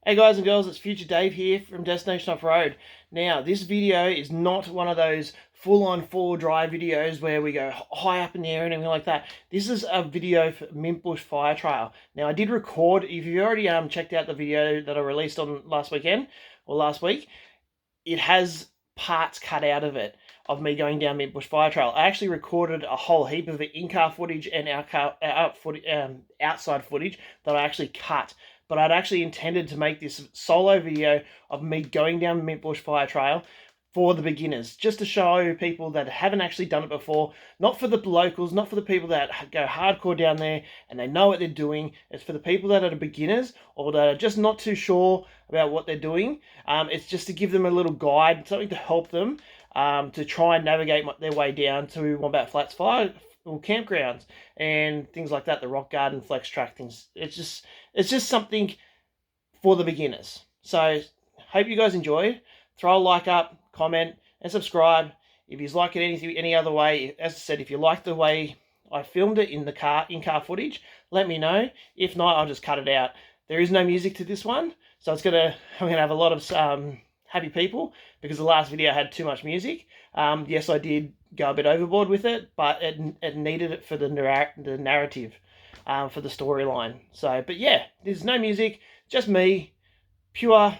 Hey guys and girls, it's Future Dave here from Destination Off-Road. Now, this video is not one of those full-on four-wheel drive videos where we go high up in the air and everything like that. This is a video for Mintbush Fire Trail. Now, I did record, if you've already checked out the video that I released on last weekend, or last week, it has parts cut out of it, of me going down Mintbush Fire Trail. I actually recorded a whole heap of it, in-car footage and outside footage that I actually cut. But I'd actually intended to make this solo video of me going down Mintbush Fire Trail for the beginners, just to show people that haven't actually done it before, not for the locals, not for the people that go hardcore down there and they know what they're doing. It's for the people that are beginners or that are just not too sure about what they're doing. It's just to give them a little guide, something to help them to try and navigate their way down to Wombat Flats Fire or campgrounds and things like that, the rock garden, flex track things. It's just something for the beginners. So hope you guys enjoy. Throw a like up, comment, and subscribe. If you like it any other way, as I said, if you like the way I filmed it in car footage, let me know. If not, I'll just cut it out. There is no music to this one, so I'm gonna have a lot of happy people because the last video had too much music. Yes, I did go a bit overboard with it, but it needed it for the narrative, for the storyline. So, but yeah, there's no music, just me, pure,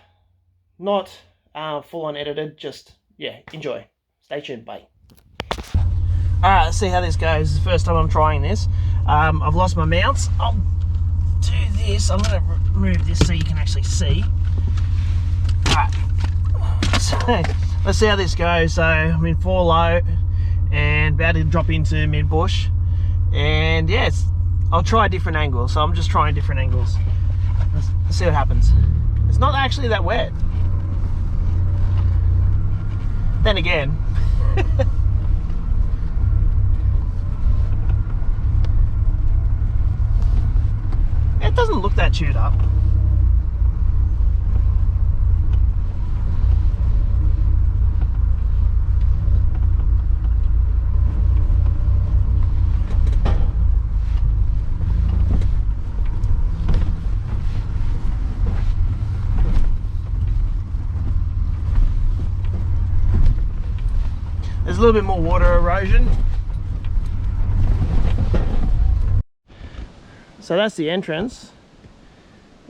not full-on edited. Just, yeah, enjoy. Stay tuned, bye. Alright, let's see how this goes. It's the first time I'm trying this. I've lost my mounts. I'll do this. I'm going to remove this so you can actually see. Alright. So, let's see how this goes. So I'm in 4 low and about to drop into Mintbush, and yes, I'll try different angles. So I'm just trying different angles. Let's see what happens. It's not actually that wet. Then again, it doesn't look that chewed up. There's a little bit more water erosion. So that's the entrance.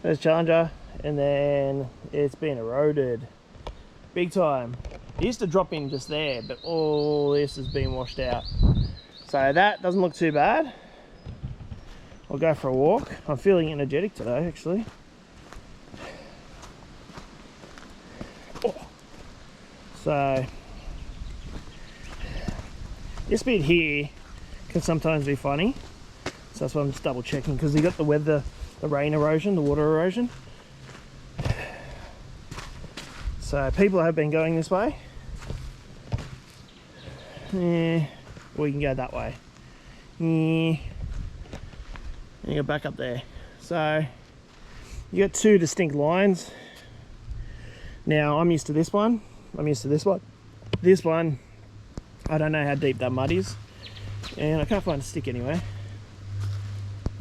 There's Challenger, and then it's been eroded big time. It used to drop in just there, but all this has been washed out. So that doesn't look too bad. I'll go for a walk. I'm feeling energetic today, actually. Oh. So this bit here can sometimes be funny, so that's why I'm just double checking, because you got the weather, the rain erosion, the water erosion. So people have been going this way. Yeah, or you can go that way. Yeah, and you go back up there. So you got 2 distinct lines. Now I'm used to this one. I'm used to this one. This one, I don't know how deep that mud is, and I can't find a stick anywhere.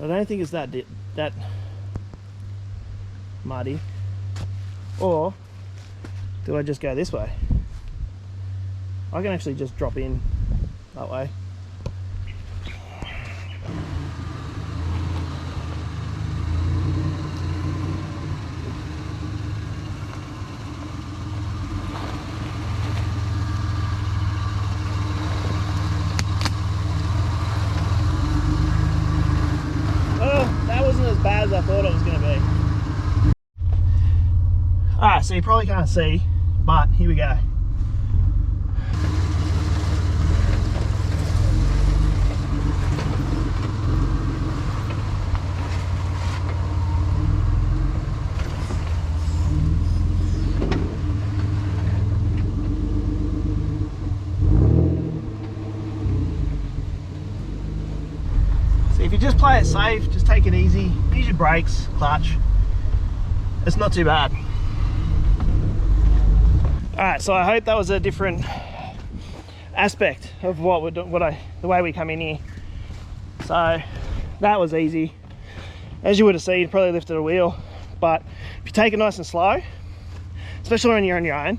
I don't think it's that deep, that muddy. Or do I just go this way? I can actually just drop in that way. As bad as I thought it was going to be. Alright, so you probably can't see, but here we go. If you just play it safe, just take it easy, use your brakes, clutch, it's not too bad. Alright, so I hope that was a different aspect of what we're doing, the way we come in here. So that was easy. As you would have seen, probably lifted a wheel, but if you take it nice and slow, especially when you're on your own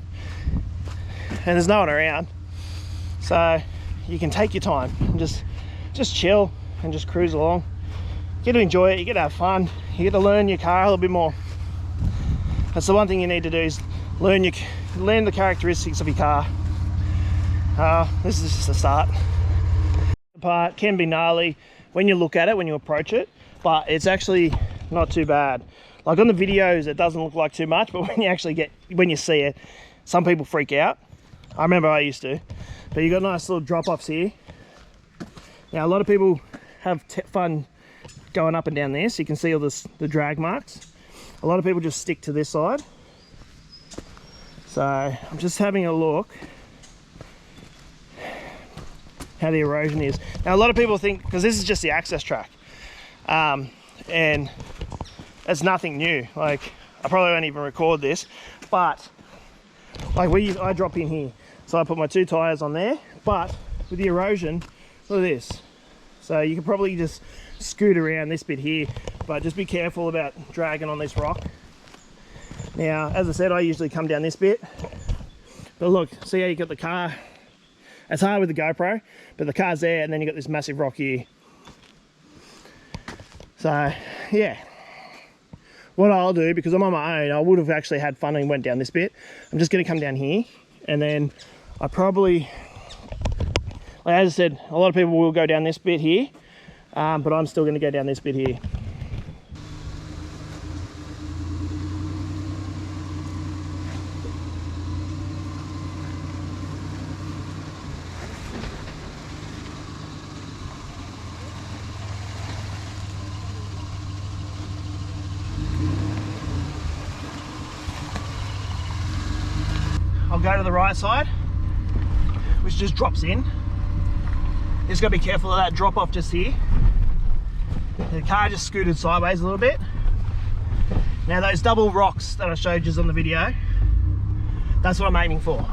and there's no one around, so you can take your time and just chill and just cruise along. You get to enjoy it, you get to have fun, you get to learn your car a little bit more. That's the one thing you need to do, is learn the characteristics of your car. This is just the start. The part can be gnarly when you look at it, when you approach it, but it's actually not too bad. Like on the videos, it doesn't look like too much, but when you see it, some people freak out. I remember I used to. But you got nice little drop-offs here. Now a lot of people have fun going up and down there, so you can see all the drag marks. A lot of people just stick to this side. So I'm just having a look how the erosion is. Now a lot of people think, because this is just the access track, and it's nothing new. Like, I probably won't even record this, but like I drop in here, so I put my 2 tires on there, but with the erosion, look at this. So you can probably just scoot around this bit here, but just be careful about dragging on this rock. Now, as I said, I usually come down this bit, but look, see how you got the car? It's hard with the GoPro, but the car's there, and then you got this massive rock here. So yeah, what I'll do, because I'm on my own, I would have actually had fun and went down this bit. I'm just going to come down here, and then I probably, like as I said, a lot of people will go down this bit here, but I'm still going to go down this bit here. I'll go to the right side, which just drops in. Just got to be careful of that drop off just here. The car just scooted sideways a little bit. Now those double rocks that I showed you on the video, that's what I'm aiming for.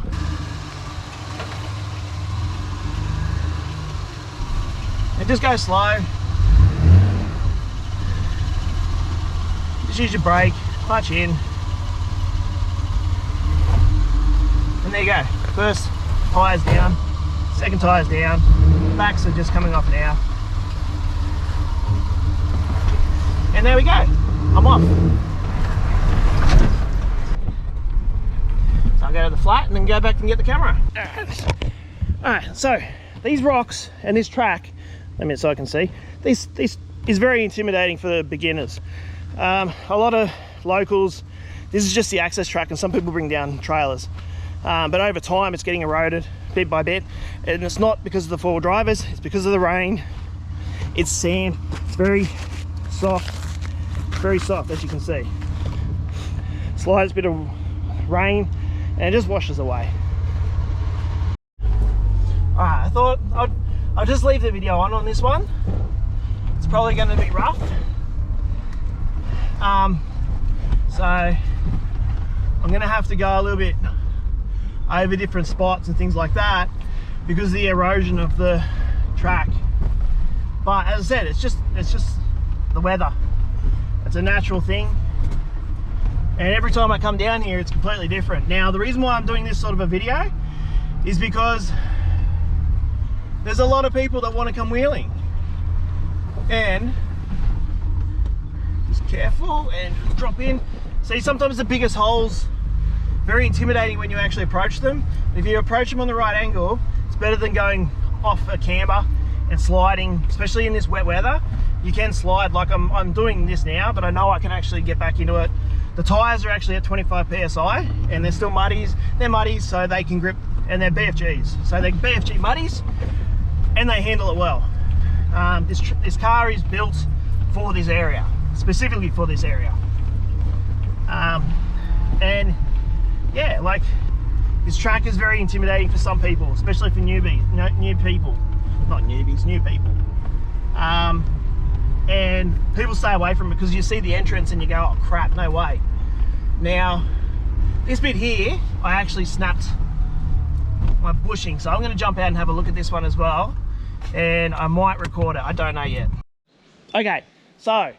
And just go slow. Just use your brake, clutch in. And there you go, first tyre's down, second tyre's down, backs are just coming off now. And there we go, I'm off. So I'll go to the flat and then go back and get the camera. Alright, so these rocks and this track, let me so I can see, this is very intimidating for the beginners. A lot of locals, this is just the access track, and some people bring down trailers. But over time it's getting eroded bit by bit, and it's not because of the 4-wheel drivers, it's because of the rain. It's sand, it's very soft as you can see. Slides a bit of rain and it just washes away. Alright, I thought I'll just leave the video on this one. It's probably going to be rough. So I'm going to have to go a little bit over different spots and things like that because of the erosion of the track. But as I said, it's just the weather. It's a natural thing, and every time I come down here it's completely different. Now the reason why I'm doing this sort of a video is because there's a lot of people that want to come wheeling, and just careful and drop in. See, sometimes the biggest holes, very intimidating when you actually approach them. If you approach them on the right angle, it's better than going off a camber and sliding, especially in this wet weather. You can slide like I'm doing this now, but I know I can actually get back into it. The tires are actually at 25 psi and they're still muddies. They're muddies so they can grip, and they're BFGs. So they're BFG muddies and they handle it well. This car is built for this area, specifically for this area. And yeah, like this track is very intimidating for some people, especially for new people. And people stay away from it because you see the entrance and you go, oh crap, no way. Now, this bit here, I actually snapped my bushing, so I'm going to jump out and have a look at this one as well, and I might record it, I don't know yet. Okay, so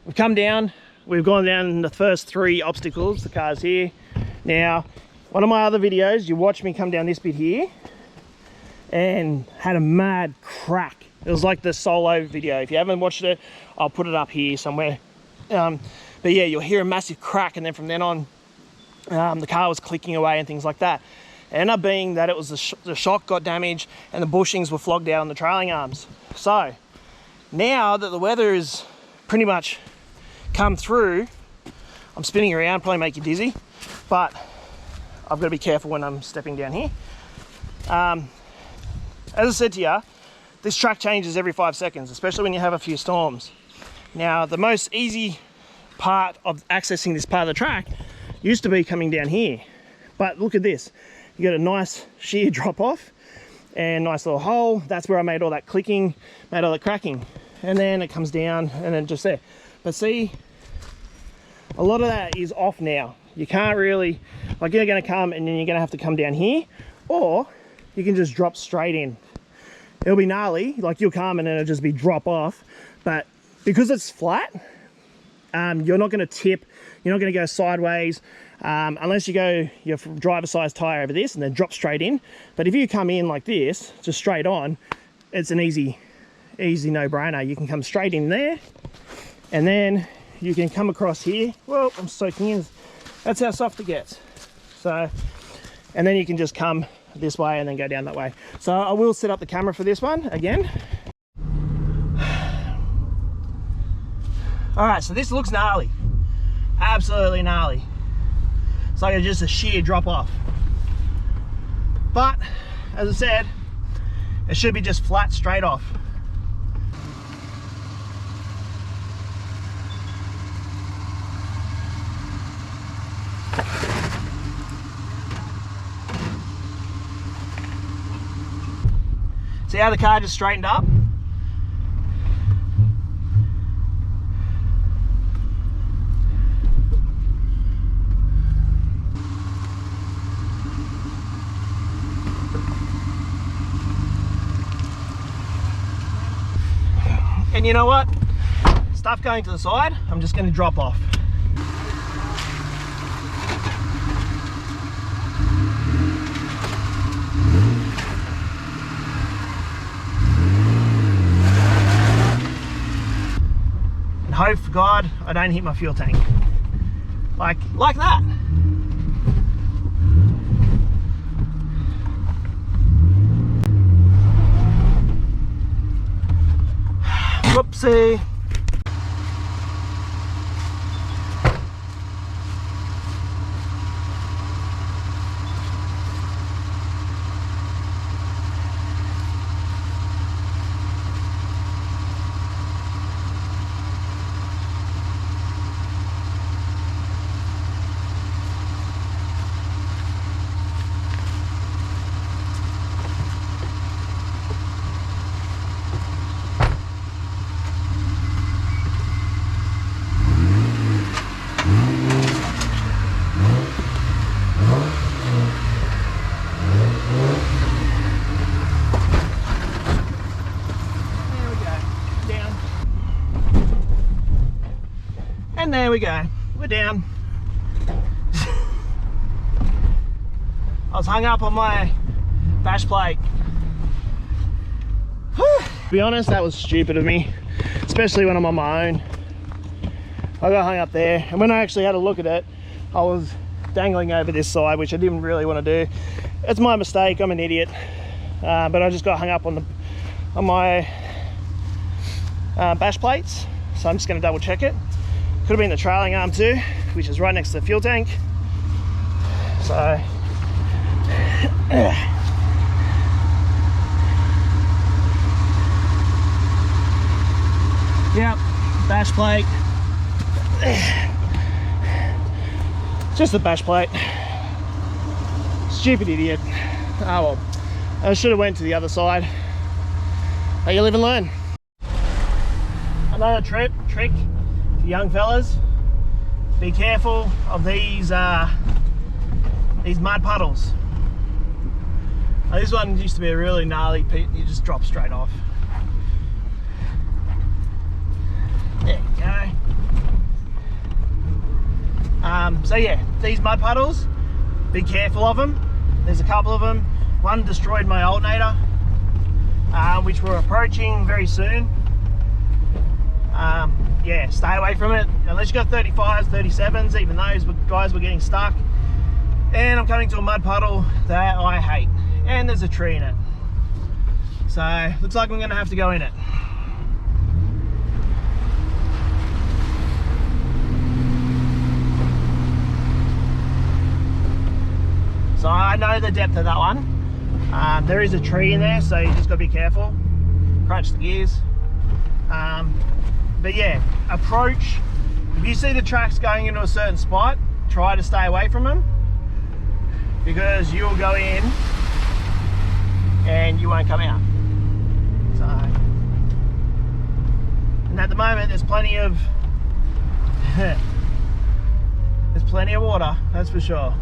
we've come down, we've gone down the first 3 obstacles. The car's here. Now, one of my other videos, you watched me come down this bit here and had a mad crack. It was like the solo video. If you haven't watched it, I'll put it up here somewhere. But yeah, you'll hear a massive crack, and then from then on, the car was clicking away and things like that. It ended up being that it was the shock got damaged and the bushings were flogged out on the trailing arms. So now that the weather is pretty much come through, I'm spinning around, probably make you dizzy, but I've got to be careful when I'm stepping down here. As I said to you, this track changes every 5 seconds, especially when you have a few storms. Now, the most easy part of accessing this part of the track used to be coming down here, but look at this. You got a nice sheer drop off and nice little hole. That's where I made all that clicking, made all the cracking, and then it comes down and then just there. But see, a lot of that is off now. You can't really, like, you're going to come and then you're going to have to come down here, or you can just drop straight in. It'll be gnarly, like you'll come and then it'll just be drop off, but because it's flat, you're not going to tip, you're not going to go sideways, unless you go your driver size tire over this and then drop straight in. But if you come in like this, just straight on, it's an easy no-brainer. You can come straight in there, and then you can come across here. Well, I'm soaking in. That's how soft it gets. So, and then you can just come this way and then go down that way. So I will set up the camera for this one again. All right, so this looks gnarly, absolutely gnarly. It's like just a sheer drop off. But as I said, it should be just flat straight off. See how the car just straightened up? And you know what? Stuff going to the side, I'm just going to drop off. And hope for God I don't hit my fuel tank. Like that. Whoopsie. And there we go, we're down. I was hung up on my bash plate. Whew. To be honest, that was stupid of me, especially when I'm on my own. I got hung up there, and when I actually had a look at it, I was dangling over this side, which I didn't really want to do. It's my mistake, I'm an idiot. But I just got hung up on my bash plates, so I'm just going to double check it. Could have been the trailing arm too, which is right next to the fuel tank. So yep, bash plate. Just a bash plate. Stupid idiot. Oh well, I should have went to the other side. But you live and learn. Another trick for young fellas: be careful of these mud puddles. Now, this one used to be a really gnarly pit. You just drop straight off. There you go. So yeah, these mud puddles, be careful of them. There's a couple of them. One destroyed my alternator, which we're approaching very soon. Yeah, stay away from it unless you got 35s, 37s. Even those guys were getting stuck. And I'm coming to a mud puddle that I hate, and there's a tree in it, so looks like I'm gonna have to go in it. So I know the depth of that one. There is a tree in there, so you just gotta be careful. Crunch the gears. But yeah, approach. If you see the tracks going into a certain spot, try to stay away from them, because you'll go in and you won't come out. So, and at the moment there's plenty of there's plenty of water, that's for sure.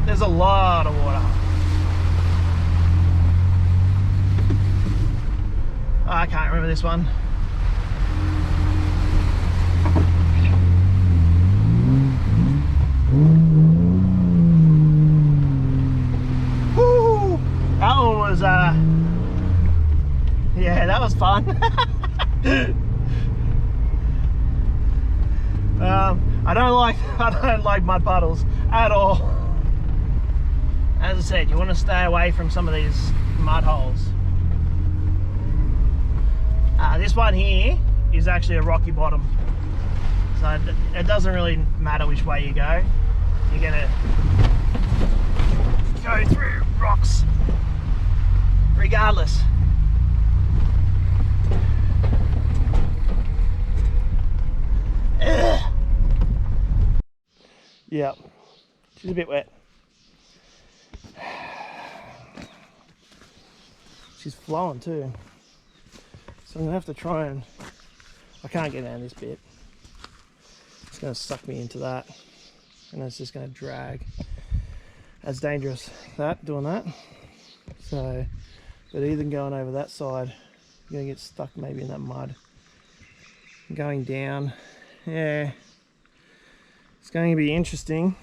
There's a lot of water. I can't remember this one. Woo! That one was yeah, that was fun. I don't like mud puddles at all. As I said, you want to stay away from some of these mud holes. This one here is actually a rocky bottom, so it doesn't really matter which way you go. You're gonna go through rocks regardless. Ugh. Yep, she's a bit wet. She's flowing too. So I'm gonna have to try and, I can't get down this bit. It's gonna suck me into that, and it's just gonna drag. That's dangerous, doing that. So, but even going over that side, you're gonna get stuck maybe in that mud. Going down, yeah, it's going to be interesting.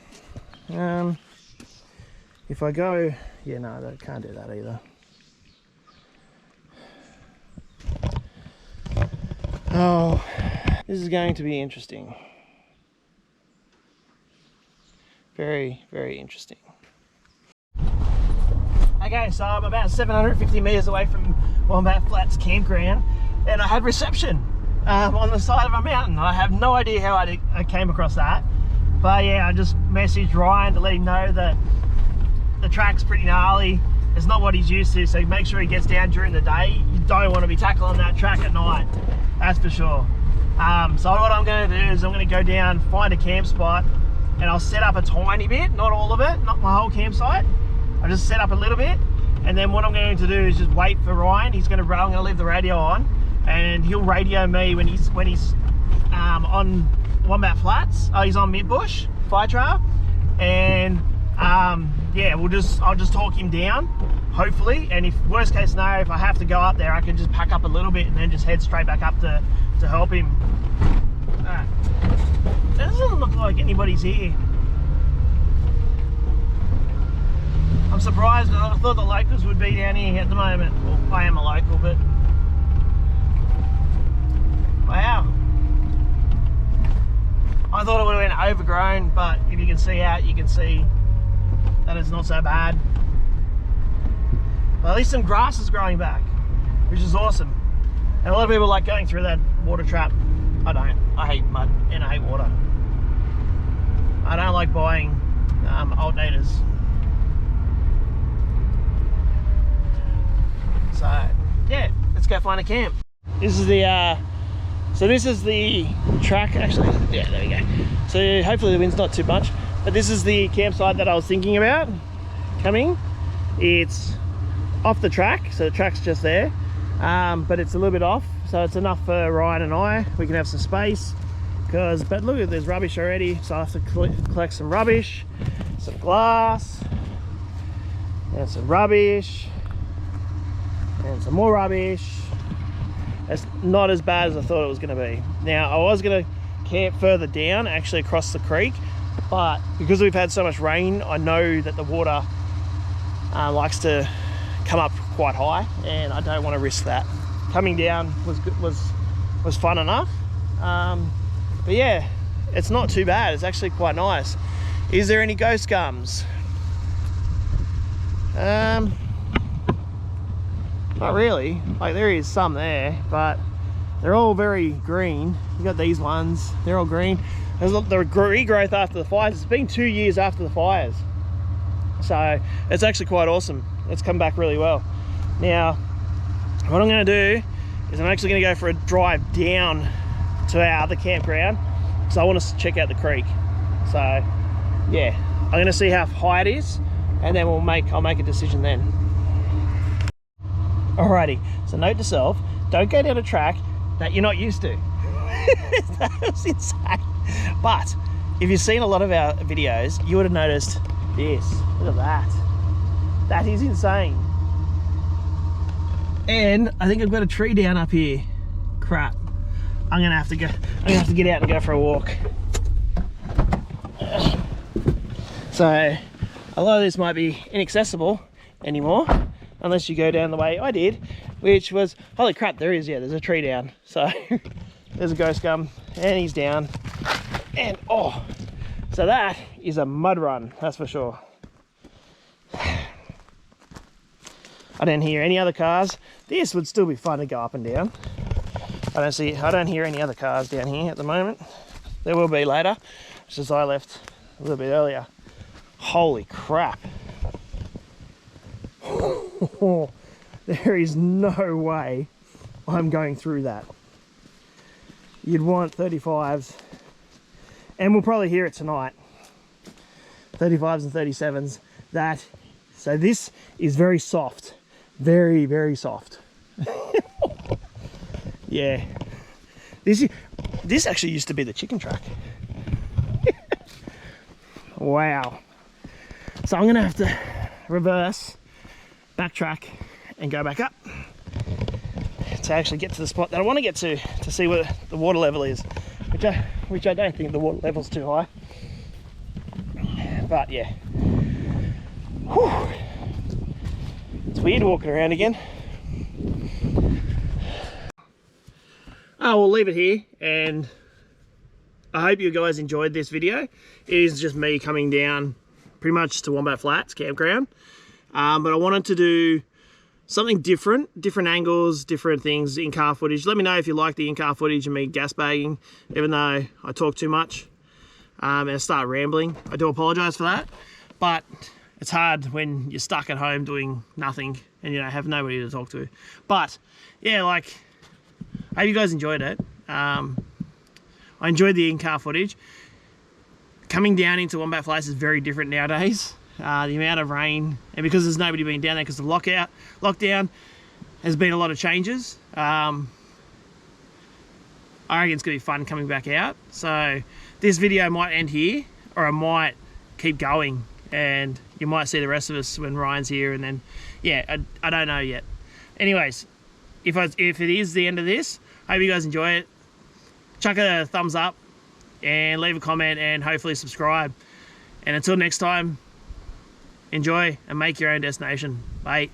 If I go, yeah, no, I can't do that either. Oh, this is going to be interesting. Very, very interesting. Okay, so I'm about 750 meters away from Wombat Flats campground, and I had reception on the side of a mountain. I have no idea how I came across that, but yeah, I just messaged Ryan to let him know that the track's pretty gnarly. It's not what he's used to, so make sure he gets down during the day. You don't want to be tackling that track at night, that's for sure. So what I'm going to do is I'm going to go down, find a camp spot, and I'll set up a tiny bit, not all of it, not my whole campsite. I'll just set up a little bit, and then what I'm going to do is just wait for Ryan. I'm going to leave the radio on, and he'll radio me when he's on Wombat Flats. He's on Mintbush Fire Trail, and yeah, I'll just talk him down, hopefully, and if worst case scenario, if I have to go up there, I can just pack up a little bit and then just head straight back up to help him. It doesn't look like anybody's here. I'm surprised. I thought the locals would be down here at the moment. Well, I am a local, but wow. I thought it would have been overgrown, but if you can see out, you can see that it's not so bad. Well, at least some grass is growing back, which is awesome. And a lot of people like going through that water trap. I don't. I hate mud and I hate water. I don't like buying alternators. So yeah, let's go find a camp. This is the so this is the track actually. Yeah, there we go. So hopefully the wind's not too much. But this is the campsite that I was thinking about coming. It's off the track, so the track's just there, but it's a little bit off, so it's enough for Ryan and I. We can have some space, but look, there's rubbish already, so I have to collect some rubbish, some glass, and some rubbish. And some more rubbish. It's not as bad as I thought it was going to be. Now, I was going to camp further down, actually across the creek, but because we've had so much rain, I know that the water likes to come up quite high, and I don't want to risk that. Coming down was good, was fun enough, but yeah, it's not too bad. It's actually quite nice. Is there any ghost gums? Not really. Like, there is some there, but they're all very green. You got these ones, they're all green. There's the regrowth after the fires. It's been 2 years after the fires, so it's actually quite awesome. It's come back really well. Now, what I'm going to do is I'm actually going to go for a drive down to our other campground because I want to check out the creek. So yeah, I'm going to see how high it is, and then I'll make a decision then. Alrighty, so note to self, don't go down a track that you're not used to. That was insane. But if you've seen a lot of our videos, you would have noticed this. Look at that. That is insane. And I think I've got a tree down up here. Crap. I'm gonna have to get out and go for a walk. So a lot of this might be inaccessible anymore, unless you go down the way I did, which was, holy crap, there's a tree down. So there's a ghost gum, and he's down. And oh, so that is a mud run, that's for sure. I don't hear any other cars. This would still be fun to go up and down. I don't hear any other cars down here at the moment. There will be later, just as I left a little bit earlier. Holy crap. There is no way I'm going through that. You'd want 35s, and we'll probably hear it tonight. 35s and 37s. So this is very soft. Very, very soft. Yeah. This actually used to be the chicken track. Wow. So I'm gonna have to reverse, backtrack, and go back up to actually get to the spot that I want to get to see what the water level is, which I don't think the water level's too high. But yeah. Whew. It's weird walking around again. We'll leave it here, and I hope you guys enjoyed this video. It is just me coming down pretty much to Wombat Flats campground, but I wanted to do something different angles, different things, in-car footage. Let me know if you like the in-car footage and me gas bagging, even though I talk too much and I start rambling. I do apologize for that, but it's hard when you're stuck at home doing nothing and you have nobody to talk to. But yeah, like, I hope you guys enjoyed it. I enjoyed the in-car footage. Coming down into Wombat Flats is very different nowadays. The amount of rain, and because there's nobody been down there because of lockdown, has been a lot of changes. I reckon it's gonna be fun coming back out. So this video might end here, or I might keep going, and you might see the rest of us when Ryan's here, and then yeah, I don't know yet. Anyways, if it is the end of this, I hope you guys enjoy it. Chuck a thumbs up and leave a comment, and hopefully subscribe. And until next time, enjoy and make your own destination. Bye.